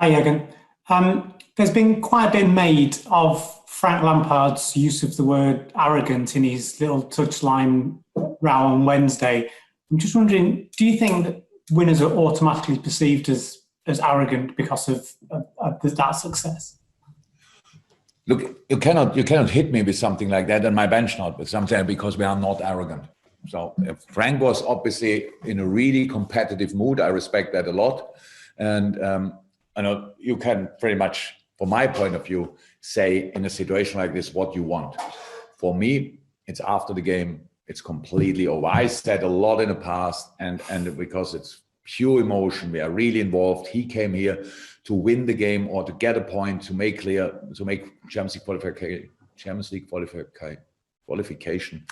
Hi, Jürgen. There's been quite a bit made of Frank Lampard's use of the word arrogant in his little touchline row on Wednesday. I'm just wondering, do you think that winners are automatically perceived as arrogant because of that success? Look, you cannot hit me with something like that, and my bench not with something, because we are not arrogant. So Frank was obviously in a really competitive mood. I respect that a lot, and I know you can pretty much, from my point of view, say in a situation like this what you want. For me, it's after the game. It's completely over. I said a lot in the past, and because it's pure emotion, we are really involved. He came here to win the game or to get a point, to make Champions League qualification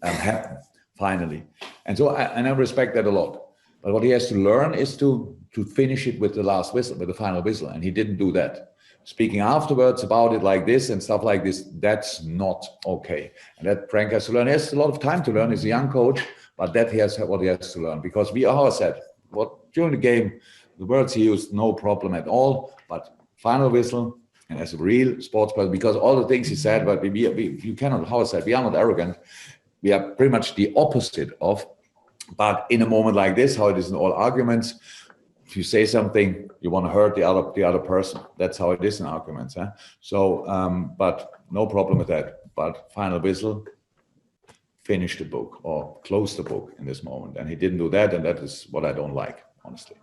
happen finally. And so I respect that a lot. But what he has to learn is to finish it with the last whistle, with the final whistle, and he didn't do that. Speaking afterwards about it like this and stuff like this, that's not okay. And that Frank has to learn. He has a lot of time to learn. He's a young coach, but that he has what he has to learn. Because we always said, during the game, the words he used, no problem at all. But final whistle, and as a real sports person, because all the things he said, but you cannot, how I said, we are not arrogant. We are pretty much the opposite of. But in a moment like this, how it is in all arguments, if you say something, you want to hurt the other person. That's how it is in arguments. Huh? So, but no problem with that. But final whistle, finish the book or close the book in this moment. And he didn't do that, and that is what I don't like, honestly.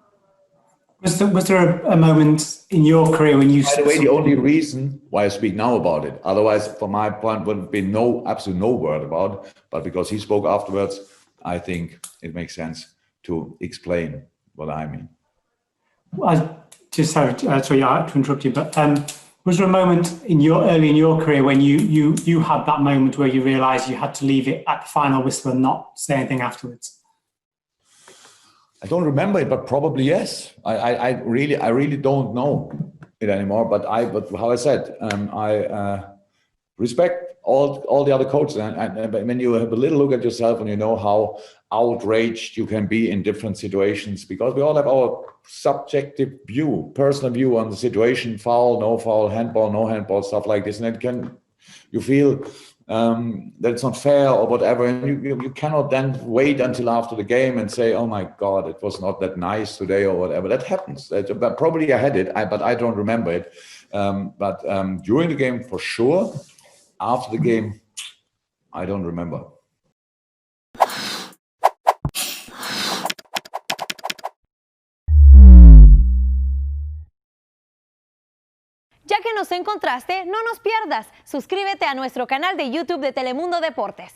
Was there a moment in your career when you... By the way, the only reason why I speak now about it, otherwise, from my point, would have been absolutely no word about it. But because he spoke afterwards, I think it makes sense to explain what I mean. I just sorry to interrupt you, but was there a moment early in your career when you had that moment where you realised you had to leave it at the final whistle and not say anything afterwards? I don't remember it, but probably yes. I really don't know it anymore. But how I said, I respect all the other coaches, and when you have a little look at yourself and you know how outraged you can be in different situations, because we all have our subjective view, personal view on the situation: foul, no foul, handball, no handball, stuff like this, and you feel that it's not fair or whatever, and you cannot then wait until after the game and say, oh my God, it was not that nice today or whatever. That happens. But probably I had it, but I don't remember it. But during the game, for sure. After the game, I don't remember. Ya que nos encontraste, no nos pierdas. Suscríbete a nuestro canal de YouTube de Telemundo Deportes.